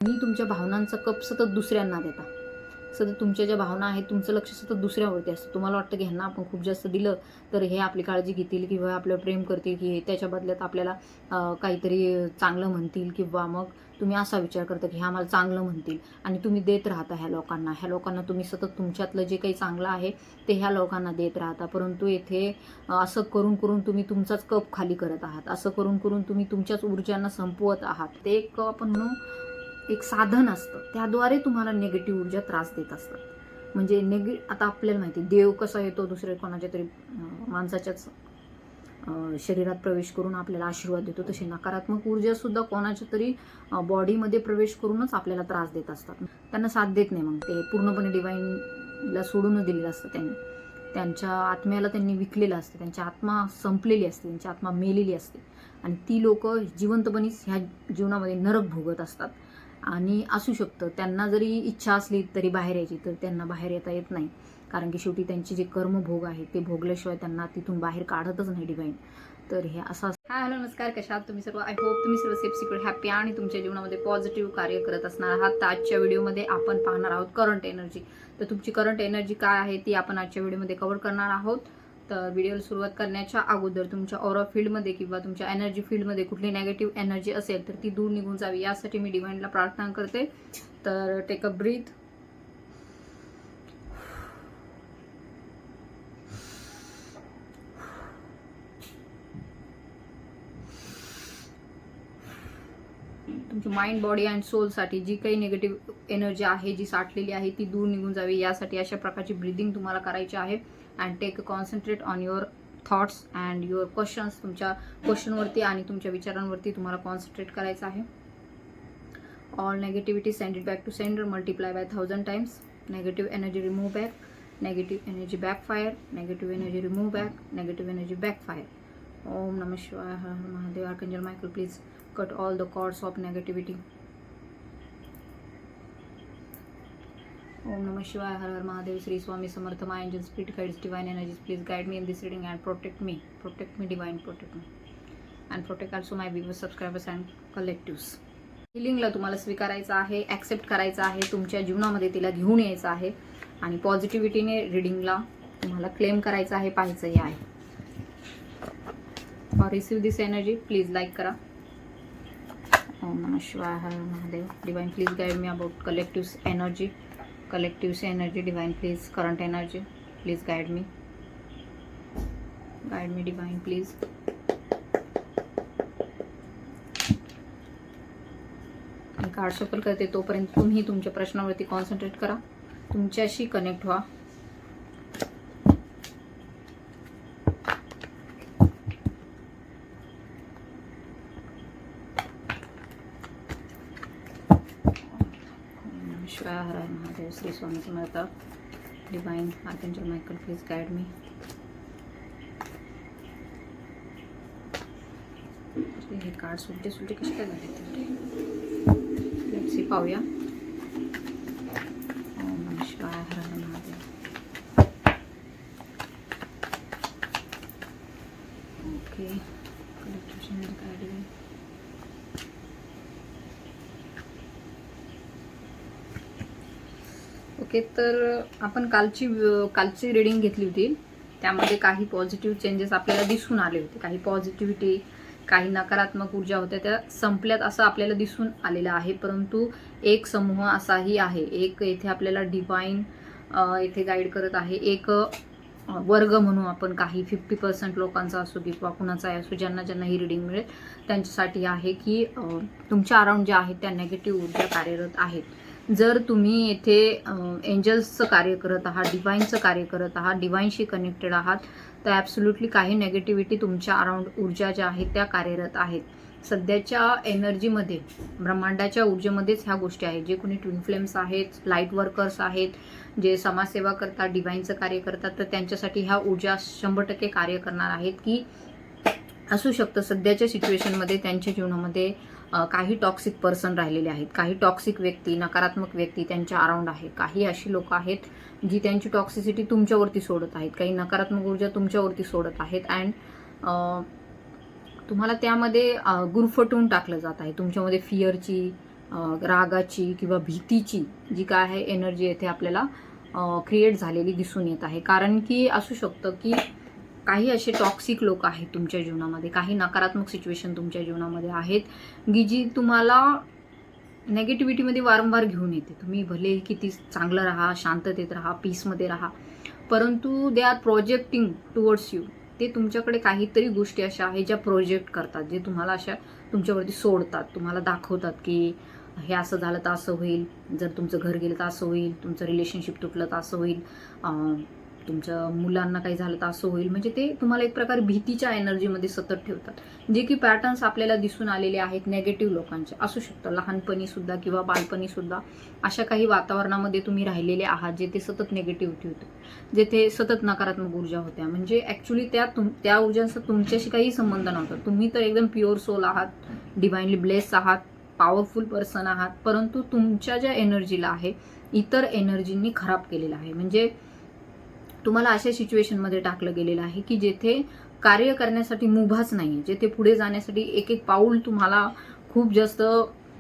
मी तुमच्या भावनांचा कप सतत दुसऱ्यांना देता, सतत तुमच्या ज्या भावना आहेत तुमचं लक्ष सतत दुसऱ्यावरती असतं. तुम्हाला वाटतं की ह्यांना आपण खूप जास्त दिलं तर हे आपली काळजी घेतील किंवा आपल्यावर प्रेम करतील, की त्याच्या बदल्यात आपल्याला काहीतरी चांगलं म्हणतील, किंवा मग तुम्ही असा विचार करता की हे आम्हाला चांगलं म्हणतील आणि तुम्ही देत राहता ह्या लोकांना तुम्ही सतत तुमच्यातलं जे काही चांगलं आहे ते ह्या लोकांना देत राहता. परंतु येथे असं करून करून तुम्ही तुमचाच कप खाली करत आहात. असं करून करून तुम्ही तुमच्याच ऊर्जांना संपवत आहात. ते एक आपण म्हणू एक साधन असतं, त्याद्वारे तुम्हाला निगेटिव्ह ऊर्जा त्रास देत असतात. म्हणजे आता आपल्याला माहिती देव कसा येतो दुसऱ्या कोणाच्या तरी माणसाच्याच शरीरात प्रवेश करून आपल्याला आशीर्वाद देतो, तशी नकारात्मक ऊर्जा सुद्धा कोणाच्या तरी बॉडीमध्ये प्रवेश करूनच आपल्याला त्रास देत असतात. त्यांना साथ देत नाही, मग ते पूर्णपणे डिवाईनला सोडून दिलेलं असतं. त्यांच्या आत्म्याला त्यांनी विकलेलं असतं, त्यांची आत्मा संपलेली असते, त्यांची आत्मा मेलेली असते आणि ती लोक जिवंतपणीच ह्या जीवनामध्ये नरक भोगत असतात. आणि असू शकतं त्यांना जरी इच्छा असली तरी बाहेर यायची, तर त्यांना बाहेर येता येत नाही, कारण की शेवटी त्यांचे जे कर्मभोग आहे ते भोगल्याशिवाय त्यांना तिथून बाहेर काढतच नाही डिवाईन. तर हे असं. हाय हॅलो नमस्कार, कशा आहात तुम्ही सर्व? आय होप तुम्ही सर्व सेफ सिक्युअर हॅपी आणि तुमच्या जीवनामध्ये पॉझिटिव्ह कार्य करत असणार आहात. तर आजच्या व्हिडिओमध्ये आपण पाहणार आहोत करंट एनर्जी. तर तुमची करंट एनर्जी काय आहे ती आपण आजच्या व्हिडिओमध्ये कव्हर करणार आहोत. तर व्हिडिओला सुरुवात करण्याच्या अगोदर तुमच्या ऑरा फील्डमध्ये किंवा तुमच्या एनर्जी फील्डमध्ये कुठली नेगेटिव्ह एनर्जी असेल तर ती दूर निघून जावी, यासाठी मी डिवाइनला प्रार्थना करते. तर टेक अ ब्रीथ. तुमची माइंड बॉडी अँड सोलसाठी जी काही निगेटिव्ह एनर्जी आहे जी साठलेली आहे ती दूर निघून जावी, यासाठी अशा प्रकारची ब्रीदिंग तुम्हाला करायची आहे. And take concentrate on your thoughts and your questions. तुमच्या क्वेश्चनवरती आणि तुमच्या विचारांवरती तुम्हाला कॉन्सन्ट्रेट करायचं आहे. All negativity send it back to sender, multiply by 1000 times. Negative energy remove back, negative energy backfire, negative energy remove back, negative energy backfire. ओम नमः शिवाय. Har Har Mahadev. Archangel Michael please cut all the cords of negativity. Om Namah Shivaya. Har Har Mahadev. Sri Swami Samartha. My angels, spirit guides, divine energies, please guide me in this reading and protect me. Protect me, divine, protect me. And protect also my viewers, subscribers and collectives. हिलिंगला तुम्हाला स्वीकारायचं आहे, accept करायचं आहे, तुमच्या जीवनामध्ये तिला घेऊन यायचं आहे आणि पॉझिटिव्हिटीने रिडिंगला तुम्हाला क्लेम करायचं आहे, पाहायचंही आहे. For receive this energy please like करा. Om Namah Shivaya. Har Har Mahadev. Divine, please guide me about collective's energy. Collective's energy, divine, please. Current energy, please guide me. Guide me, divine, please. Me card shuffle करते, तोपर्यंत तुम्ही तुमच्या प्रश्नावरती concentrate करा, तुमच्याशी connect व्हा. Har Har Mahadev. Shri Swami Samarth. Divine archangel Michael please guide me. हे card सुलटे सुलटे कसे काय झाले लेट्स सी, पाहूया. ओम नमः शिवाय. Har Har Mahadev. Okay, collection guide. Okay, तर आपण कालची रीडिंग घेतली होती, त्यामध्ये काही पॉझिटिव्ह चेंजेस आपल्याला दिसून आले होते. काही पॉझिटिव्हिटी, काही नकारात्मक ऊर्जा होत्या त्या संपल्यात असं आपल्याला दिसून आलेलं आहे. परंतु एक समूह असाही आहे, एक येथे आपल्याला डिवाइन येथे गाईड करत आहे. एक वर्ग म्हणू आपण, काही 50% लोकांचा असो किंवा कुणाचा असो, ज्यांना ज्यांना ही रीडिंग मिळेल त्यांच्यासाठी आहे की तुमच्या अराउंड ज्या आहेत त्या नेगेटिव्ह ऊर्जा कार्यरत आहेत. जर तुम्ही येथे एंजल्सचं कार्य करत आहात, डिवाइनचं कार्य करत आहात, डिवाइनशी कनेक्टेड आहात, तर ॲब्सोल्युटली काही नेगेटिव्हिटी तुमच्या अराउंड ऊर्जा ज्या आहेत त्या कार्यरत आहेत. सध्याच्या एनर्जीमध्ये, ब्रह्मांडाच्या ऊर्जेमध्येच ह्या गोष्टी आहेत. जे कोणी ट्विन फ्लेम्स आहेत, लाईट वर्कर्स आहेत, जे समाजसेवा करतात, डिवाइनचं कार्य करतात, तर त्यांच्यासाठी ह्या ऊर्जा 100% कार्य करणार आहेत. की असू शकतं सध्याच्या सिच्युएशनमध्ये त्यांच्या जीवनामध्ये काही टॉक्सिक पर्सन राहिलेले आहेत, काही टॉक्सिक व्यक्ती, नकारात्मक व्यक्ती त्यांच्या अराउंड आहे. काही अशी लोक आहेत जी त्यांची टॉक्सिसिटी तुमच्यावरती सोडत आहेत, काही नकारात्मक ऊर्जा तुमच्यावरती सोडत आहेत. अँड तुम्हाला त्यामध्ये गुरफटून टाकलं जात आहे. तुमच्यामध्ये फिअरची, रागाची किंवा भीतीची जी काय आहे एनर्जी येथे आपल्याला क्रिएट झालेली दिसून येत आहे. कारण की असू शकतं की काही असे टॉक्सिक लोक आहेत तुमच्या जीवनामध्ये, काही नकारात्मक सिच्युएशन तुमच्या जीवनामध्ये आहेत की जी तुम्हाला नेगेटिव्हिटीमध्ये वारंवार घेऊन येते. तुम्ही भले किती चांगलं राहा, शांततेत राहा, पीसमध्ये राहा, परंतु they are projecting towards you. ते तुमच्याकडे काहीतरी गोष्टी अशा आहेत ज्या प्रोजेक्ट करतात, जे तुम्हाला अशा तुमच्यावरती सोडतात, तुम्हाला दाखवतात की हे असं झालं तर असं होईल, जर तुमचं घर गेलं तर असं होईल, तुमचं रिलेशनशिप तुटलं तर असं होईल, तुमच्या मुलांना काही झालं तर असं होईल. म्हणजे ते तुम्हाला एक प्रकारे भीतीच्या एनर्जीमध्ये सतत ठेवतात, जे की पॅटर्न्स आपल्याला दिसून आलेले आहेत नेगेटिव्ह लोकांचे. असू शकतं लहानपणी सुद्धा किंवा बालपणी सुद्धा अशा काही वातावरणामध्ये तुम्ही राहिलेले आहात जेथे सतत निगेटिव्हिटी होती, जेथे सतत नकारात्मक ऊर्जा होत्या. म्हणजे ॲक्च्युली त्या ऊर्जांचा तुमच्याशी काही संबंध नव्हता. तुम्ही तर एकदम प्युअर सोल आहात, डिवाइनली ब्लेस आहात, पॉवरफुल पर्सन आहात, परंतु तुमच्या ज्या एनर्जीला आहे इतर एनर्जींनी खराब केलेलं आहे. म्हणजे तुम्हाला अशा सिच्युएशनमध्ये टाकलं गेलेलं आहे की जेथे कार्य करण्यासाठी मुभाच नाही, जेथे पुढे जाण्यासाठी एक एक पाऊल तुम्हाला खूप जास्त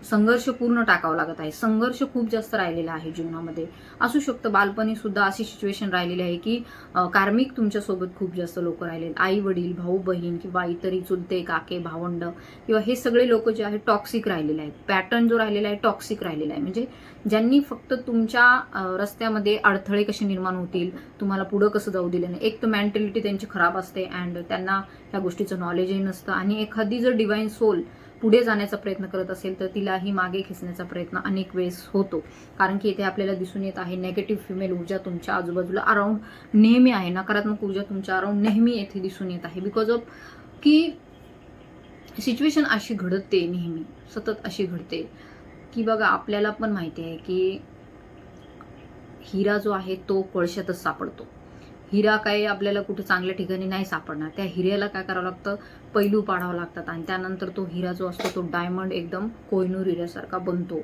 संघर्षपूर्ण टाकावं लागत आहे. संघर्ष खूप जास्त राहिलेला आहे जीवनामध्ये. असू शकतं बालपणी सुद्धा अशी सिच्युएशन राहिलेली आहे की कार्मिक तुमच्यासोबत खूप जास्त लोक राहिले, आई वडील, भाऊ बहीण किंवा इतरही चुलते काके भावंड किंवा हे सगळे लोक जे आहेत टॉक्सिक राहिलेले आहेत. पॅटर्न जो राहिलेला आहे टॉक्सिक राहिलेला आहे. म्हणजे ज्यांनी फक्त तुमच्या रस्त्यामध्ये अडथळे कसे निर्माण होतील, तुम्हाला पुढं कसं जाऊ दिलं नाही. एक तर मेंटॅलिटी त्यांची खराब असते अँड त्यांना ह्या गोष्टीचं नॉलेजही नसतं. आणि एखादी जर डिवाइन सोल पुढे जाण्याचा प्रयत्न करत असेल तर तिलाही मागे खेचण्याचा प्रयत्न अनेक वेळेस होतो. कारण की इथे आपल्याला दिसून येत आहे नेगेटिव्ह फिमेल ऊर्जा तुमच्या आजूबाजूला अराउंड नेहमी आहे, नकारात्मक ऊर्जा तुमच्या अराउंड नेहमी येथे दिसून येत आहे. बिकॉज ऑफ की सिच्युएशन अशी घडते, नेहमी सतत अशी घडते की बघा आपल्याला पण माहिती आहे की हिरा जो आहे तो कोळशातच सापडतो. हिरा काही आपल्याला कुठे चांगल्या ठिकाणी नाही सापडणार. त्या हिऱ्याला काय करावं लागतं, पैलू पाडावं लागतात आणि त्यानंतर तो हिरा जो असतो तो डायमंड एकदम कोहिनूर हिऱ्यासारखा बनतो.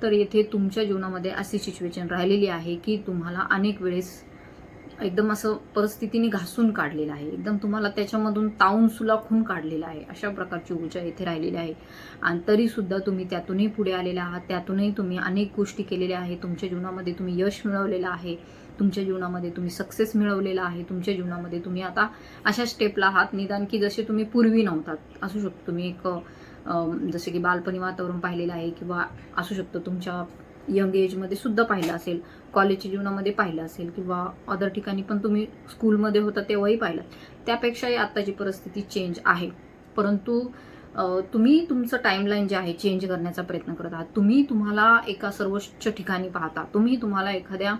तर येथे तुमच्या जीवनामध्ये अशी सिच्युएशन राहिलेली आहे की तुम्हाला अनेक वेळेस एकदम असं परिस्थितीने घासून काढलेलं आहे, एकदम तुम्हाला त्याच्यामधून तावून सुलाखून काढलेलं आहे. अशा प्रकारची ऊर्जा इथे राहिलेली आहे. आणि तरीसुद्धा तुम्ही त्यातूनही पुढे आलेले आहात, त्यातूनही तुम्ही अनेक गोष्टी केलेल्या आहेत. तुमच्या जीवनामध्ये तुम्ही यश मिळवलेलं आहे, तुमच्या जीवनामध्ये तुम्ही सक्सेस मिळवलेला आहे, तुमच्या जीवनामध्ये तुम्ही आता अशा स्टेपला आहात निदान की जसे तुम्ही पूर्वी नव्हतात. असू शकतो तुम्ही एक जसे की बालपणी वातावरण पाहिलेलं आहे किंवा असू शकतं तुमच्या यंग एजमध्ये सुद्धा पाहिलं असेल, कॉलेजच्या जीवनामध्ये पाहिलं असेल किंवा अदर ठिकाणी पण तुम्ही स्कूलमध्ये होता तेव्हाही पाहिलं. त्यापेक्षाही आत्ताची परिस्थिती चेंज आहे. परंतु तुम्ही तुमचं टाईमलाईन जे आहे चेंज करण्याचा प्रयत्न करत आहात. तुम्ही तुम्हाला एका सर्वोच्च ठिकाणी पाहता, तुम्ही तुम्हाला एखाद्या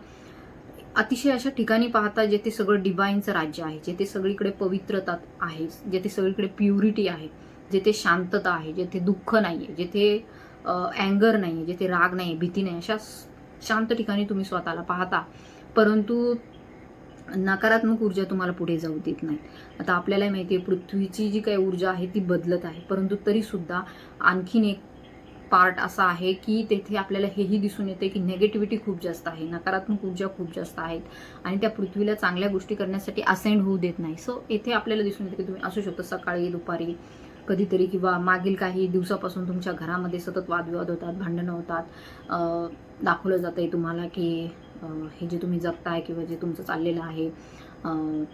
अतिशय अशा ठिकाणी पाहता जेथे सगळं डिवाइनचं राज्य आहे, जेथे सगळीकडे पवित्रता आहे, जेथे सगळीकडे प्युरिटी आहे, जेथे शांतता आहे, जेथे दुःख नाही आहे, जेथे अँगर नाही आहे, जेथे राग नाही, भीती नाही, अशा शांत ठिकाणी तुम्ही स्वतःला पाहता. परंतु नकारात्मक ऊर्जा तुम्हाला पुढे जाऊ देत नाही. आता आपल्याला माहिती आहे पृथ्वीची जी काही ऊर्जा आहे ती बदलत आहे, परंतु तरीसुद्धा आणखीन एक पार्ट असा आहे की तेथे आपल्याला हेही दिसून येते की नेगेटिव्हिटी खूप जास्त आहे, नकारात्मक ऊर्जा खूप जास्त आहेत आणि त्या पृथ्वीला चांगल्या गोष्टी करण्यासाठी असेंड होऊ देत नाही. सो येथे आपल्याला दिसून येते की तुम्ही असू शकतो सकाळी दुपारी कधीतरी किंवा मागील काही दिवसापासून तुमच्या घरामध्ये सतत वादविवाद होतात, भांडणं होतात. दाखवलं जातं आहे तुम्हाला की हे जे तुम्ही जगताय किंवा जे तुमचं चाललेलं आहे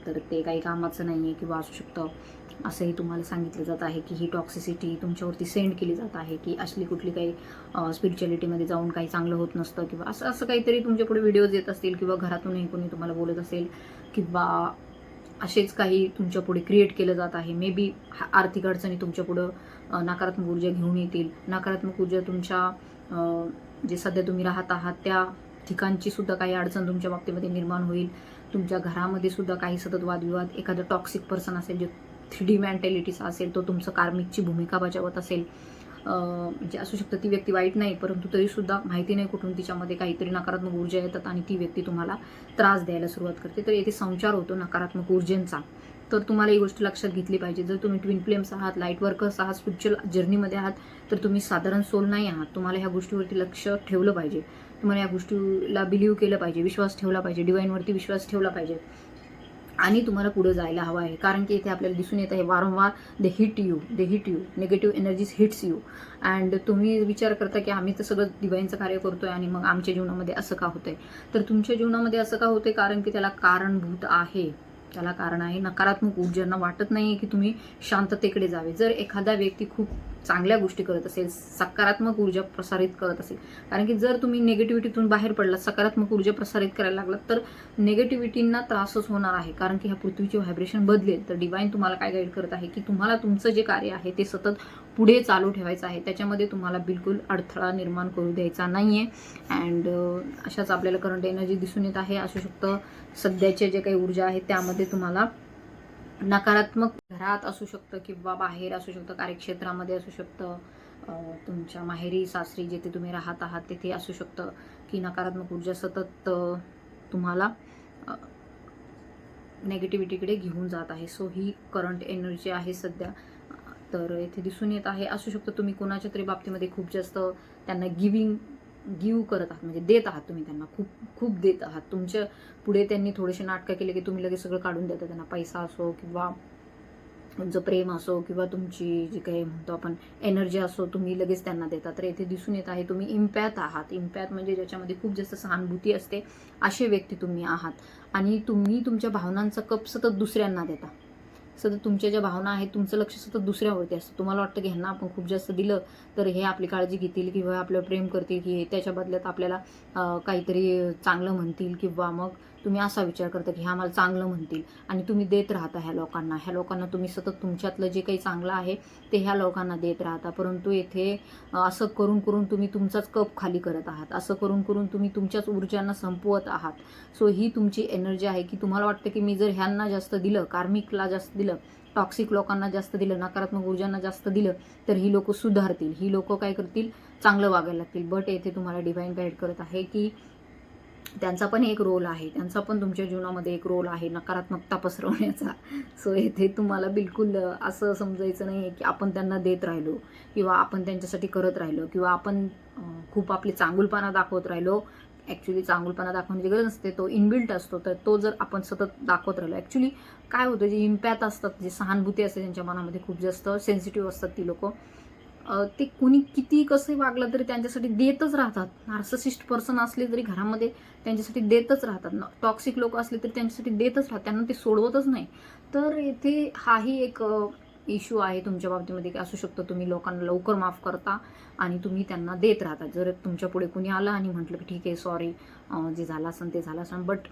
तर ते काही कामाचं नाही आहे किंवा असू शकतं असंही तुम्हाला सांगितलं जात आहे की ही टॉक्सिसिटी तुमच्यावरती सेंड केली जात आहे की असली कुठली काही स्पिरिच्युअलिटीमध्ये जाऊन काही चांगलं होत नसतं किंवा असं असं काहीतरी तुमच्या पुढे व्हिडिओज येत असतील किंवा घरातूनही कोणी तुम्हाला बोलत असेल किंवा असेच काही तुमच्या पुढे क्रिएट केलं जात आहे. मे बी आर्थिक अडचणी तुमच्या पुढं नकारात्मक ऊर्जा घेऊन येतील. नकारात्मक ऊर्जा तुमच्या जे सध्या तुम्ही राहत आहात त्या ठिकाणची सुद्धा काही अडचण तुमच्या बाबतीमध्ये निर्माण होईल. तुमच्या घरामध्ये सुद्धा काही सतत वादविवाद, एखादा टॉक्सिक पर्सन असेल जे 3D मेंटॅलिटीचा असेल तो तुमचं कार्मिकची भूमिका बजावत असेल. म्हणजे असू शकतं ती व्यक्ती वाईट नाही, परंतु तरीसुद्धा माहिती नाही कुठून तिच्यामध्ये काहीतरी नकारात्मक ऊर्जा येतात आणि ती व्यक्ती तुम्हाला त्रास द्यायला सुरुवात करते. तर येथे संचार होतो नकारात्मक ऊर्जेंचा. तर तुम्हाला ही गोष्ट लक्षात घेतली पाहिजे. जर तुम्ही ट्विन फ्लेम्स आहात, लाईट वर्कर्स आहात, स्पिरिच्युअल जर्नीमध्ये आहात तर तुम्ही साधारण सोल नाही आहात. तुम्हाला ह्या गोष्टीवरती लक्ष ठेवलं पाहिजे, तुम्हाला या गोष्टीला बिलीव्ह केलं पाहिजे, विश्वास ठेवला पाहिजे, डिवाइनवरती विश्वास ठेवला पाहिजे. आणि तुम्हाला पुढे जायला हवं आहे. कारण की इथे आपल्याला दिसून येत आहे वारंवार they hit you negative energies hits you. And तुम्ही विचार करता की आम्ही तर सगळं डिवाईनचं कार्य करतोय आणि मग आमच्या जीवनामध्ये असं का होतंय. तर तुमच्या जीवनामध्ये असं का होतंय, कारण की त्याला कारणभूत आहे. त्याला कारण आहे नकारात्मक ऊर्जांना वाटत नाहीये की तुम्ही शांततेकडे जावे. जर एखादा व्यक्ती खूप चांगल्या गोष्टी करत असेल, सकारात्मक ऊर्जा प्रसारित करत असेल, कारण की जर तुम्ही निगेटिव्हिटीतून बाहेर पडलात, सकारात्मक ऊर्जा प्रसारित करायला लागलात, तर निगेटिव्हिटींना त्रासच होणार आहे. कारण की ह्या पृथ्वीची व्हायब्रेशन बदलेल. तर डिवाईन तुम्हाला काय गाईड करत आहे की तुम्हाला तुमचं जे कार्य आहे ते सतत पुढे चालू ठेवायचं आहे. त्याच्यामध्ये तुम्हाला बिलकुल अडथळा निर्माण करू द्यायचा नाहीये. अँड अशाच आपल्याला करंट एनर्जी दिसून येत आहे. असू शकतं सध्याचे जे काही ऊर्जा आहे त्यामध्ये तुम्हाला नकारात्मक घरात असू शकतं किंवा बाहेर असू शकतं, कार्यक्षेत्रामध्ये असू शकतं, तुमच्या माहेरी सासरी जिथे तुम्ही राहत आहात तिथे असू शकतं की नकारात्मक ऊर्जा सतत तुम्हाला नेगेटिव्हिटीकडे घेऊन जात आहे. सो ही करंट एनर्जी आहे सध्या. तर इथे दिसून येत आहे. असू शकतं तुम्ही कोणाच्या तरी बाबतीमध्ये खूप जास्त त्यांना गिव्ह करत आहात, म्हणजे देत आहात तुम्ही त्यांना, खूप खूप देत आहात. तुमच्या पुढे त्यांनी थोडेसे नाटकं केले की तुम्ही लगेच सगळं काढून देता त्यांना, पैसा असो किंवा तुमचं प्रेम असो किंवा तुमची जी काही म्हणतो आपण एनर्जी असो, तुम्ही लगेच त्यांना देता. तर इथे दिसून येत आहे तुम्ही इम्पॅथ आहात. इम्पॅथ म्हणजे ज्याच्यामध्ये खूप जास्त सहानुभूती असते, असे व्यक्ती तुम्ही आहात. आणि तुम्ही तुमच्या भावनांचा कप सतत दुसऱ्यांना देता. सतत तुमच्या ज्या भावना आहेत तुमचं लक्ष सतत दुसऱ्यावरती असतं. तुम्हाला वाटतं की ह्यांना आपण खूप जास्त दिलं तर हे आपली काळजी घेतील किंवा आपल्यावर प्रेम करतील, की त्याच्या बदल्यात आपल्याला काहीतरी चांगलं म्हणतील, किंवा मग तुम्ही असा विचार करता की ह्या मला चांगलं म्हणतील आणि तुम्ही देत राहता ह्या लोकांना तुम्ही सतत तुमच्यातलं जे काही चांगलं आहे ते ह्या लोकांना देत राहता. परंतु येथे असं करून करून तुम्ही तुमचाच कप खाली करत आहात. असं करून करून तुम्ही तुमच्याच ऊर्जांना संपवत आहात. सो ही तुमची एनर्जी आहे की तुम्हाला वाटतं की मी जर ह्यांना जास्त दिलं, कार्मिकला जास्त दिलं, टॉक्सिक लोकांना जास्त दिलं, नकारात्मक ऊर्जांना जास्त दिलं, तर ही लोक सुधारतील, ही लोक काय करतील, चांगलं वागायला लागतील. बट येथे तुम्हाला डिवाईन गाईड करत आहे की त्यांचा पण एक रोल आहे, त्यांचा पण तुमच्या जीवनामध्ये एक रोल आहे नकारात्मकता पसरवण्याचा. सो येथे तुम्हाला बिलकुल असं समजायचं नाही आहे की आपण त्यांना देत राहिलो किंवा आपण त्यांच्यासाठी करत राहिलो किंवा आपण खूप आपली चांगुलपणा दाखवत राहिलो. ॲक्च्युली चांगुलपणा दाखवण्याची गरज नसते, तो इनबिल्ट असतो. तर तो जर आपण सतत दाखवत राहिलो, ॲक्च्युली काय होतं, जे इम्पॅथ असतात, जे सहानुभूती असते त्यांच्या मनामध्ये, खूप जास्त सेन्सिटिव्ह असतात ती लोक, ते कुणी किती कसं वागलं तरी त्यांच्यासाठी देतच राहतात. नार्सिसिस्ट पर्सन असले तरी घरामध्ये त्यांच्यासाठी देतच राहतात. टॉक्सिक लोक असले तरी त्यांच्यासाठी देतच राहतात, त्यांना ते सोडवतच नाही. तर इथे हाही एक इश्यू आहे तुमच्या बाबतीमध्ये, की असू शकतो तुम्ही लोकांना लवकर माफ करता आणि तुम्ही त्यांना देत राहता. जर तुमच्या पुढे कुणी आलं आणि म्हटलं की ठीक आहे सॉरी, जे झालं असेल ते झालं असेल, बट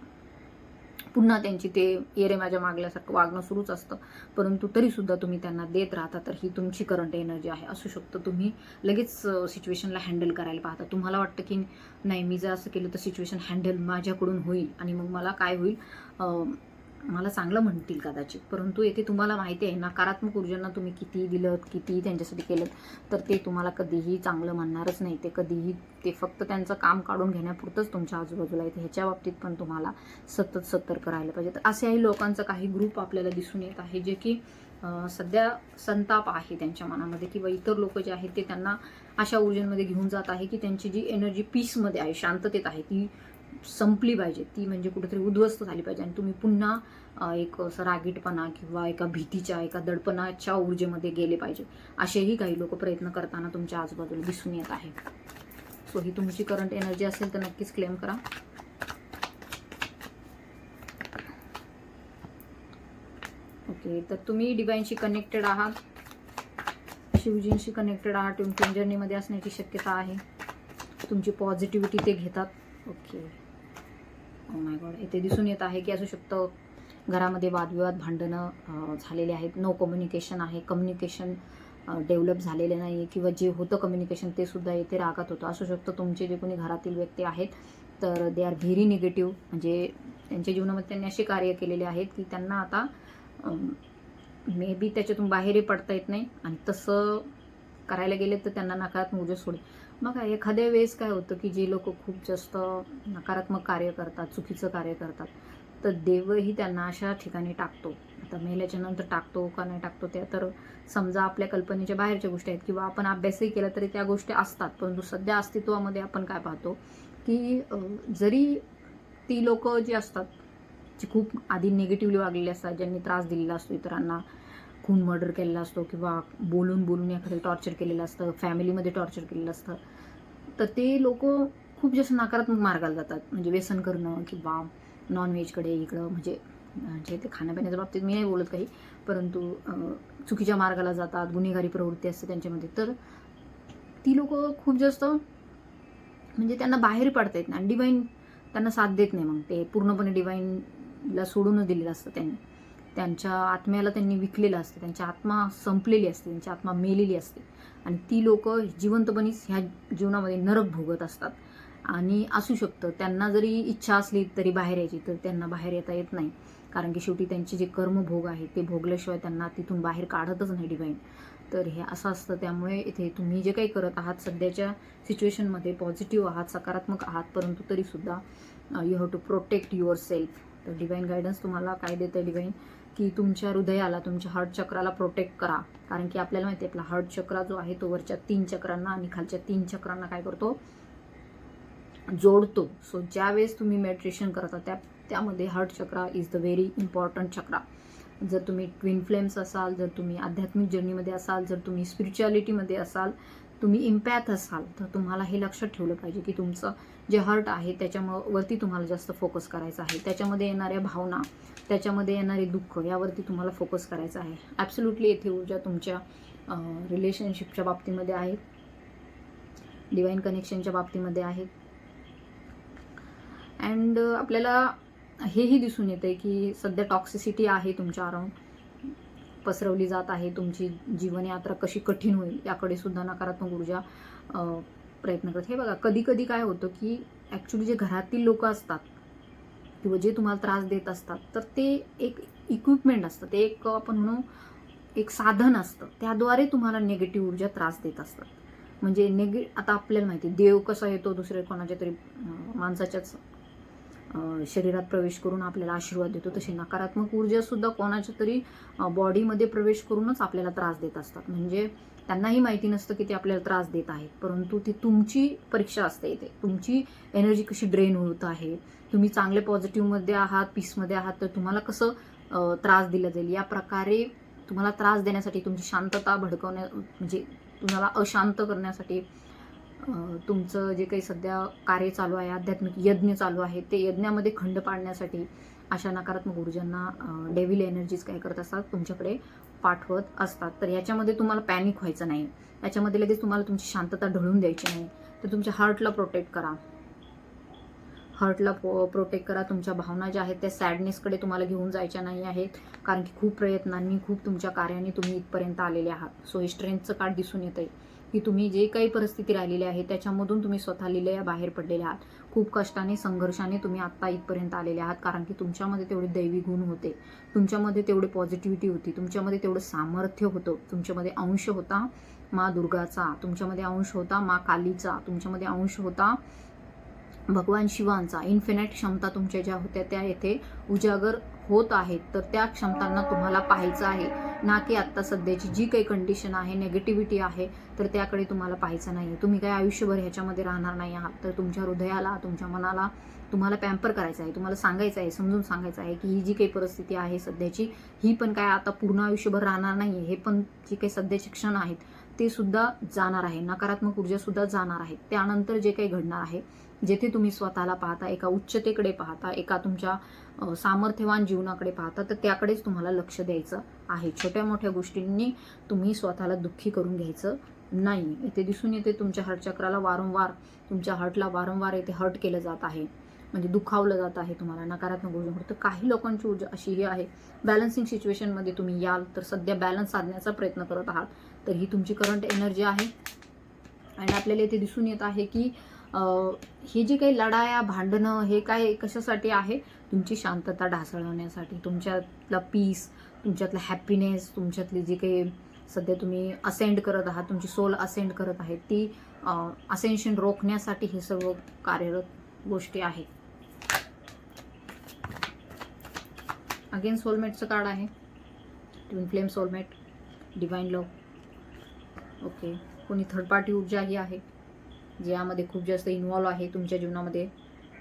पुन्हा त्यांची ते येरे माझ्या मागल्यासारखं वागणं सुरूच असतं, परंतु तरीसुद्धा तुम्ही त्यांना देत राहता. तर ही तुमची करंट एनर्जी आहे. असू शकतं तुम्ही लगेच सिच्युएशनला हँडल करायला पाहता. तुम्हाला वाटतं की नाही, मी जर असं केलं तर सिच्युएशन हँडल माझ्याकडून होईल आणि मग मला काय होईल, मला चांगलं म्हणतील कदाचित. परंतु येथे तुम्हाला माहिती आहे नकारात्मक ऊर्जांना तुम्ही कितीही दिलं, कितीही त्यांच्यासाठी केलं, तर ते तुम्हाला कधीही चांगलं म्हणणारच नाही. ते कधीही, ते फक्त त्यांचं काम काढून घेण्यापुरतंच तुमच्या आजूबाजूला येते. ह्याच्या बाबतीत पण तुम्हाला सतत सतर्क राहायला पाहिजे. तर असेही लोकांचा काही ग्रुप आपल्याला दिसून येत आहे, जे की सध्या संताप आहे त्यांच्या मनामध्ये, किंवा इतर लोक जे आहेत ते त्यांना अशा ऊर्जांमध्ये घेऊन जात आहे की त्यांची जी एनर्जी पीसमध्ये आहे, शांततेत आहे, ती संपली पाहिजे, ती म्हणजे कुठेतरी उद्ध्वस्त झाली पाहिजे आणि तुम्ही पुन्हा एक असं रागीटपणा किंवा एका भीतीच्या, एका दडपणाच्या ऊर्जेमध्ये गेले पाहिजे. असेही काही लोक प्रयत्न करताना तुमच्या आजूबाजूला दिसून येत आहे. सो ही तुमची करंट एनर्जी असेल तर नक्कीच क्लेम करा. ओके, तर तुम्ही डिवाइनशी कनेक्टेड आहात, शिवजींशी कनेक्टेड आहात, तुमच्या जर्नीमध्ये असण्याची शक्यता आहे. तुमची पॉझिटिव्हिटी ते घेतात. ओके, ओ माय गॉड, इथे दिसून येत आहे की असू शकतं घरामध्ये वादविवाद, भांडणं झालेले आहेत, नो कम्युनिकेशन आहे, कम्युनिकेशन डेव्हलप झालेलं नाही, किंवा जे होतं कम्युनिकेशन ते सुद्धा इथे रागात होतं. असू शकतं तुमचे जे कोणी घरातील व्यक्ती आहेत तर दे आर व्हेरी निगेटिव्ह, म्हणजे त्यांच्या जीवनामध्ये त्यांनी असे कार्य केलेले आहेत की त्यांना आता मे बी त्याच्यातून बाहेरही पडता येत नाही, आणि तसं करायला गेले तर त्यांना नकारात्मक ऊर्जा सोडेल. मग एखाद्या वेळेस काय होतं की जे लोक खूप जास्त नकारात्मक कार्य करतात, चुकीचं कार्य करतात, तर देवही त्यांना अशा ठिकाणी टाकतो. आता मेल्याच्या नंतर टाकतो का नाही टाकतो त्या तर समजा आपल्या कल्पनेच्या बाहेरच्या गोष्टी आहेत, किंवा आपण अभ्यासही केला तरी त्या गोष्टी असतात. परंतु सध्या अस्तित्वामध्ये आपण काय पाहतो की जरी ती लोक जी असतात जे खूप आधी निगेटिव्हली वागलेले असतात, ज्यांनी त्रास दिलेला असतो इतरांना, खून मर्डर केलेला असतो किंवा बोलून बोलून एखादं टॉर्चर केलेलं असतं, फॅमिलीमध्ये टॉर्चर केलेलं असतं, तर ते लोक खूप जास्त नकारात्मक मार्गाला जातात. म्हणजे व्यसन करणं किंवा नॉनव्हेजकडे इकडं म्हणजे ते खाण्यापिण्याच्या बाबतीत मी नाही बोलत काही, परंतु चुकीच्या मार्गाला जातात, गुन्हेगारी प्रवृत्ती असते त्यांच्यामध्ये. तर ती लोक खूप जास्त म्हणजे त्यांना बाहेर पडता येत नाही, डिवाईन त्यांना साथ देत नाही. मग ते पूर्णपणे डिवाईनला सोडूनच दिलेलं असतं त्यांनी. त्यांच्या आत्म्याला त्यांनी विकलेलं असतं, त्यांची आत्मा संपलेली असते, त्यांची आत्मा मेलेली असते आणि ती लोक जिवंतपणीच ह्या जीवनामध्ये नरक भोगत असतात. आणि असू शकतं त्यांना जरी इच्छा असली तरी बाहेर यायची, तर त्यांना बाहेर येता येत नाही, कारण की शेवटी त्यांचे जे कर्मभोग आहे ते भोगल्याशिवाय त्यांना तिथून बाहेर काढतच नाही डिवाईन. तर हे असं असतं. त्यामुळे इथे तुम्ही जे काही करत आहात सध्याच्या सिच्युएशनमध्ये पॉझिटिव्ह आहात, सकारात्मक आहात, परंतु तरीसुद्धा you have to protect yourself. तर डिवाईन गायडन्स तुम्हाला काय देतं आहे डिवाईन, की तुमच्या हृदयाला, तुमच्या हार्ट चक्राला प्रोटेक्ट करा. कारण की आपल्याला माहिती आहे आपला हार्ट चक्रा जो आहे तो वरच्या 3 चक्रांना आणि खालच्या 3 चक्रांना काय करतो, जोडतो. सो ज्यावेळेस तुम्ही मेडिटेशन करता त्यामध्ये heart chakra is the very important chakra. जर तुम्ही ट्विन फ्लेम्स असाल, जर तुम्ही आध्यात्मिक जर्नीमध्ये असाल, जर तुम्ही स्पिरिच्युअलिटीमध्ये असाल, तुम्ही इम्पॅथ असाल, तर तुम्हाला हे लक्षात ठेवलं पाहिजे की तुमचं जे हार्ट आहे त्याच्यावरती तुम्हाला जास्त फोकस करायचा आहे. त्याच्यामध्ये येणाऱ्या भावना, त्याच्यामध्ये येणारे दुःख, यावरती तुम्हाला फोकस करायचा आहे. ॲब्सोल्युटली येथे ऊर्जा तुमच्या रिलेशनशिपच्या बाबतीमध्ये आहे, डिवाईन कनेक्शनच्या बाबतीमध्ये आहे. अँड आपल्याला हेही दिसून येतं आहे की सध्या टॉक्सिसिटी आहे तुमच्या अराउंड, पसरवली जात आहे. तुमची जीवनयात्रा कशी कठीण होईल याकडे सुद्धा नकारात्मक ऊर्जा प्रयत्न करते. हे बघा, कधी कधी काय होतं की ॲक्च्युली जे घरातील लोक असतात किंवा जे तुम्हाला त्रास देत असतात, तर ते एक इक्विपमेंट असतं, ते एक आपण म्हणू एक साधन असतं, त्याद्वारे तुम्हाला निगेटिव्ह ऊर्जा त्रास देत असतात. म्हणजे आता आपल्याला माहिती देव कसा येतो दुसऱ्या कोणाच्या तरी माणसाच्याच शरीरात प्रवेश करून आपल्याला आशीर्वाद देतो, तशी नकारात्मक ऊर्जा सुद्धा कोणाच्या तरी बॉडीमध्ये प्रवेश करूनच आपल्याला त्रास देत असतात. म्हणजे त्यांनाही माहिती नसतं की ते आपल्याला त्रास देत आहेत, परंतु ती तुमची परीक्षा असते. इथे तुमची एनर्जी कशी ड्रेन होत आहे, तुम्ही चांगले पॉझिटिव्हमध्ये आहात, पीसमध्ये आहात, तर तुम्हाला कसं त्रास दिला जाईल, या प्रकारे तुम्हाला त्रास देण्यासाठी, तुमची शांतता म्हणजे तुम्हाला अशांत करण्यासाठी, तुमचं जे काही सध्या कार्य चालू आहे, आध्यात्मिक यज्ञ चालू आहे, ते यज्ञामध्ये खंड पाडण्यासाठी अशा नकारात्मक ऊर्जांना डेव्हिल एनर्जीज काय करत असतात, तुमच्याकडे पाठवत असतात. तर याच्यामध्ये तुम्हाला पॅनिक व्हायचं नाही, याच्यामध्ये लगेच तुम्हाला तुमची शांतता ढळून द्यायची नाही. तर तुमच्या हार्टला प्रोटेक्ट करा, हार्टला प्रोटेक्ट करा. तुमच्या भावना ज्या आहेत त्या सॅडनेसकडे तुम्हाला घेऊन जायच्या नाही आहेत, कारण की खूप प्रयत्नांनी, खूप तुमच्या कार्याने तुम्ही इथपर्यंत आलेले आहात. सो हे स्ट्रेंथचं कार्ड दिसून येतं आहे की तुम्ही जे काही परिस्थिती राहिलेली आहे त्याच्यामधून तुम्ही स्वतः लिहिलेल्या बाहेर पडलेले आहात. खूप कष्टाने, संघर्षाने तुम्ही आत्ता इथपर्यंत आलेले आहात, कारण की तुमच्यामध्ये तेवढे दैवी गुण होते, तुमच्यामध्ये तेवढी पॉझिटिव्हिटी होती, तुमच्यामध्ये तेवढं सामर्थ्य होतं, तुमच्यामध्ये अंश होता माँ दुर्गाचा, तुमच्यामध्ये अंश होता माँ कालीचा, तुमच्यामध्ये अंश होता भगवान शिवांचा. इन्फिनाइट क्षमता तुमच्या ज्या होत्या त्या येथे उजागर होत आहेत. तर त्या क्षमतांना तुम्हाला पाहायचं आहे, ना की आत्ता सध्याची जी काही कंडिशन आहे, नेगेटिव्हिटी आहे, तर त्याकडे तुम्हाला पाहायचं नाही. तुम्ही काय आयुष्यभर ह्याच्यामध्ये राहणार नाही आहात. तर तुमच्या हृदयाला, तुमच्या मनाला तुम्हाला पॅम्पर करायचं आहे, तुम्हाला सांगायचं आहे, समजून सांगायचं आहे की ही जी काही परिस्थिती आहे सध्याची, ही पण काय आता पूर्ण आयुष्यभर राहणार नाही आहे. हे पण जे काही सध्याचे क्षण आहेत ते सुद्धा जाणार आहे, नकारात्मक ऊर्जा सुद्धा जाणार आहे. त्यानंतर जे काही घडणार आहे, जेथे तुम्ही स्वतःला पाहता, एका उच्चतेकडे पाहता, एका तुमच्या सामर्थ्यवान जीवनाकडे पाहता, तर त्याकडेच तुम्हाला लक्ष द्यायचं आहे. छोट्या मोठ्या गोष्टींनी तुम्ही स्वतःला दुःखी करून घ्यायचं नाही. इथे दिसून येते तुमच्या हार्ट चक्राला वारंवार, तुमच्या हार्टला वारंवार इथे हर्ट केलं जात आहे, म्हणजे दुखावलं जात आहे तुम्हाला नकारात्मक ऊर्जेमुळे. तर काही लोकांची ऊर्जा अशीही आहे, बॅलन्सिंग सिच्युएशनमध्ये तुम्ही याल तर सध्या बॅलन्स साधण्याचा प्रयत्न करत आहात, तर ही तुमची करंट एनर्जी आहे. आणि आपल्याला इथे दिसून येत आहे की हे जे काही लढाया, भांडणं, हे काय कशासाठी आहे, तुमची शांतता ढासळवण्यासाठी, तुमच्यातला पीस, तुमच्यातला हॅपीनेस, तुमच्यातली जी काही सध्या तुम्ही असेंड करत आहात, तुमची सोल असेंड करत आहे, ती असेन्शन रोखण्यासाठी हे सर्व कार्यरत गोष्टी आहेत. अगेन सोलमेटचं कार्ड आहे, ट्विन फ्लेम सोलमेट, डिवाइन लव. ओके, कोणी थर्ड पार्टी ऊर्जाही आहे ज्यामध्ये खूप जास्त इन्व्हॉल्व आहे तुमच्या जीवनामध्ये.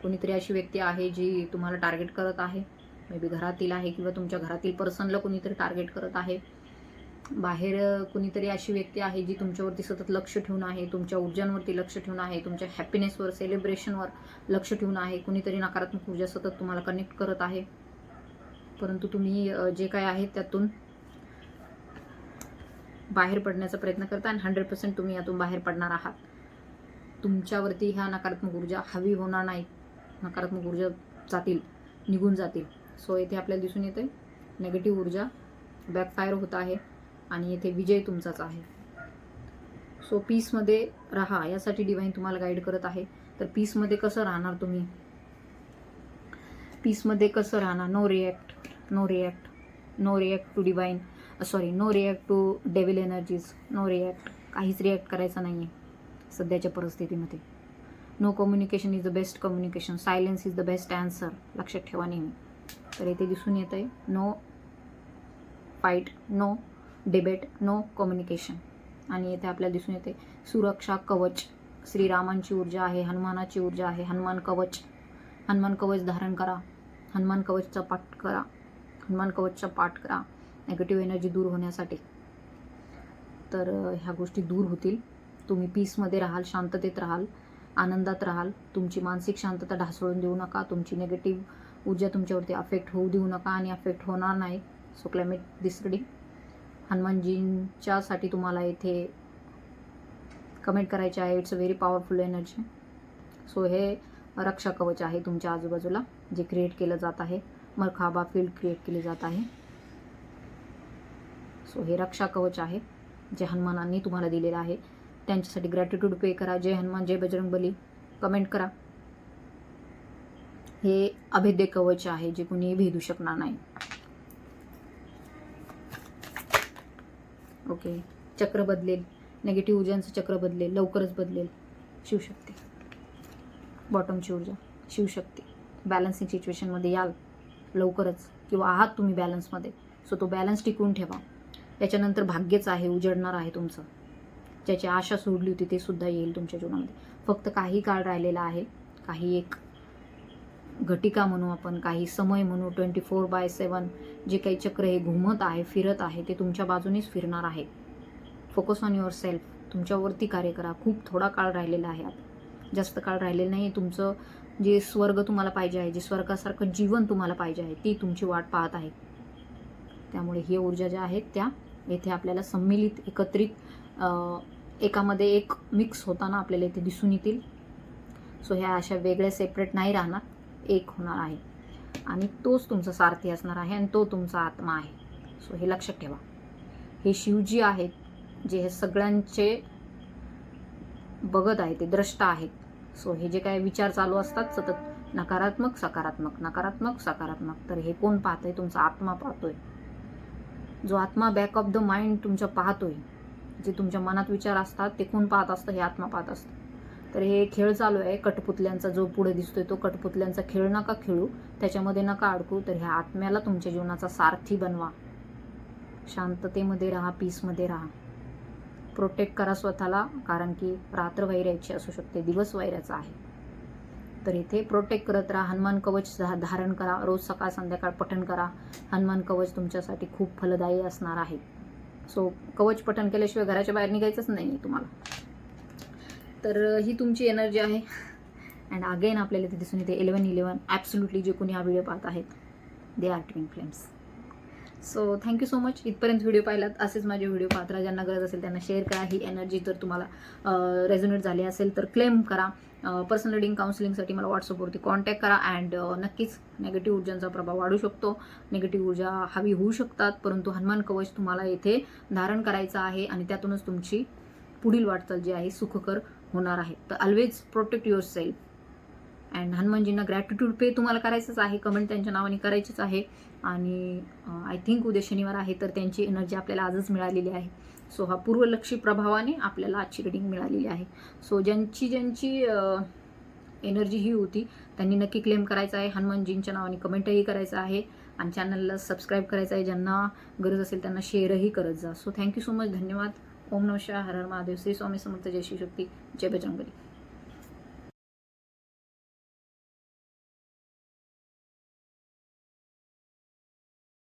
कोणीतरी अशी व्यक्ती आहे जी तुम्हाला टार्गेट करत आहे, मे बी घरातील आहे किंवा तुमच्या घरातील पर्सनला कुणीतरी टार्गेट करत आहे. बाहेर कुणीतरी अशी व्यक्ती आहे जी तुमच्यावरती सतत लक्ष ठेवून आहे, तुमच्या ऊर्जांवरती लक्ष ठेवून आहे, तुमच्या हॅपीनेसवर, सेलिब्रेशनवर लक्ष ठेवून आहे. कुणीतरी नकारात्मक ऊर्जा सतत तुम्हाला कनेक्ट करत आहे, परंतु तुम्ही जे काय आहे त्यातून बाहेर पडण्याचा प्रयत्न करता आणि 100% तुम्ही यातून बाहेर पडणार आहात. तुमच्यावरती ह्या नकारात्मक ऊर्जा हवी होणार नाही. नकारात्मक ऊर्जा जातील, निघून जातील. सो इथे आपल्याला दिसून येते नेगेटिव्ह ऊर्जा बॅकफायर होत आहे आणि येथे विजय तुमचाच आहे. सो पीसमध्ये राहा, यासाठी डिवाइन तुम्हाला गाईड करत आहे. तर पीसमध्ये कसं राहणार तुम्ही? पीसमध्ये कसं राहणार? No react to divine, no react to devil energies, no react. काहीच रिॲक्ट करायचं नाही आहे सध्याच्या परिस्थितीमध्ये. No communication is the best communication, silence is the best answer. लक्षात ठेवा नेहमी. तर इथे दिसून येत आहे no fight, no debate, no communication. आणि इथे आपल्याला दिसून येते सुरक्षा कवच. श्रीरामांची ऊर्जा आहे, हनुमानाची ऊर्जा आहे. हनुमान कवच धारण करा, हनुमान कवचचा पाठ करा नेगेटिव्ह एनर्जी दूर होण्यासाठी. तर ह्या गोष्टी दूर होतील. तुम्ही पीसमध्ये राहाल, शांततेत राहाल, आनंदात राहाल. तुमची मानसिक शांतता ढासळून देऊ नका. तुमची नेगेटिव्ह ऊर्जा तुमच्यावरती अफेक्ट होऊ देऊ नका आणि अफेक्ट होणार नाही. सो क्लायमेट दिस रीडिंग हनुमानजींच्यासाठी तुम्हाला इथे कमेंट करायचे आहे. It's a very powerful energy. So हे रक्षा कवच आहे तुमच्या आजूबाजूला जे क्रिएट केलं जात आहे. मरखाबा फील्ड क्रिएट केली जात आहे. सो हे रक्षा कवच आहे जे हनुमानांनी तुम्हाला दिलेलं आहे. त्यांच्यासाठी ग्रॅटिट्यूड पे करा. जय हनुमान, जय बजरंगबली कमेंट करा. हे अभेद्य कवच आहे जे कुणीही भेदू शकणार नाही. ओके, चक्र बदलेल, नेगेटिव्ह ऊर्जांचं चक्र बदलेल, लवकरच बदलेल. शिवशक्ती, बॉटमची ऊर्जा, शिवशक्ती. बॅलन्सिंग सिच्युएशनमध्ये याल लवकरच, किंवा आहात तुम्ही बॅलन्समध्ये. सो तो बॅलन्स टिकवून ठेवा. त्याच्यानंतर भाग्यच आहे, उजडणार आहे तुमचं. ज्याची आशा सोडली होती ते सुद्धा येईल तुमच्या जीवनामध्ये. फक्त काही काळ राहिलेला आहे, काही एक घटिका म्हणू आपण, काही समय म्हणू. 24/7 जे काही चक्र हे घुमत आहे, फिरत आहे, ते तुमच्या बाजूनेच फिरणार आहे. Focus on your self. तुमच्यावरती कार्य करा. खूप थोडा काळ राहिलेला आहे, आता जास्त काळ राहिलेला नाही. तुमचं जे स्वर्ग तुम्हाला पाहिजे आहे, जे स्वर्गासारखं जीवन तुम्हाला पाहिजे आहे, ती तुमची वाट पाहत आहे. त्यामुळे ही ऊर्जा ज्या आहेत त्या येथे आपल्याला सम्मिलित, एकत्रित, एकामध्ये एक मिक्स होताना आपल्याला इथे दिसून येतील. सो ह्या अशा वेगळ्या सेपरेट नाही राहणार, एक होणार आहे. आणि तोच तुमचा सारथी असणार आहे आणि तो तुमचा आत्मा आहे. सो हे लक्षात ठेवा. हे शिवजी आहेत जे हे सगळ्यांचे बघत आहे, ते द्रष्टा आहेत. सो हे जे काय विचार चालू असतात सतत, नकारात्मक सकारात्मक, नकारात्मक सकारात्मक, तर हे कोण पाहतंय? तुमचा आत्मा पाहतोय. जो आत्मा बॅक ऑफ द माइंड तुमच्या पाहतोय, जे तुमच्या मनात विचार असतात ते कोण पाहत असतं? हे आत्मा पाहत असतं. तर हे खेळ चालू आहे कठपुतल्यांचा, जो पुढे दिसतोय तो कठपुतल्यांचा खेळ नका खेळू, त्याच्यामध्ये नका अडकू. तर ह्या आत्म्याला तुमच्या जीवनाचा सारथी बनवा. शांततेमध्ये राहा, पीसमध्ये राहा. प्रोटेक्ट करा स्वतःला, कारण की रात्र वैऱ्याची असू शकते, दिवस वैऱ्याचा आहे. तर इथे प्रोटेक्ट करत राहा. हनुमान कवच धारण करा. रोज सकाळ संध्याकाळ पठण करा. हनुमान कवच तुमच्यासाठी खूप फलदायी असणार आहे. सो कवच पठण केल्याशिवाय घराच्या बाहेर निघायचंच नाही तुम्हाला. तर ही तुमची एनर्जी आहे. अँड अगेन आपल्याला इथे दिसून येते 1111. ॲब्सोल्युटली जे कोणी हा व्हिडिओ पाहत आहेत they are twin flames. So thank you so much. इथपर्यंत व्हिडिओ पाहिलात. असेच माझे व्हिडिओ पाहत राहा. ज्यांना गरज असेल त्यांना शेअर करा. ही एनर्जी जर तुम्हाला रेझोनेट झाली असेल तर क्लेम करा. पर्सनल रीडिंग काउन्सिलिंगसाठी मला व्हॉट्सअपवरती कॉन्टॅक्ट करा. अँड नक्कीच नेगेटिव्ह ऊर्जांचा प्रभाव वाढू शकतो, नेगेटिव्ह ऊर्जा हवी होऊ शकतात, परंतु हनुमान कवच तुम्हाला येथे धारण करायचं आहे आणि त्यातूनच तुमची पुढील वाटचाल जी आहे सुखकर होणार आहे. तर always protect yourself. And हनुमानजींना ग्रॅटिट्यूड पे तुम्हाला करायचंच आहे. कमेंट त्यांच्या नावाने करायचीच आहे. आणि आय थिंक उद्या शनिवार आहे, तर त्यांची एनर्जी आपल्याला आजच मिळालेली आहे. सो हा पूर्वलक्षी प्रभावाने आपल्याला आजची रिडिंग मिळालेली आहे. सो ज्यांची एनर्जी ही होती त्यांनी नक्की क्लेम करायचं आहे. हनुमानजींच्या नावाने कमेंटही करायचं आहे आणि चॅनलला सबस्क्राईब करायचं आहे. ज्यांना गरज असेल त्यांना शेअरही करत जा. So thank you so much. धन्यवाद. ओम नमः शिवाय. हर हर महादेव. श्री स्वामी समर्थ. जय शिवशक्ती. जय बजरंगबली.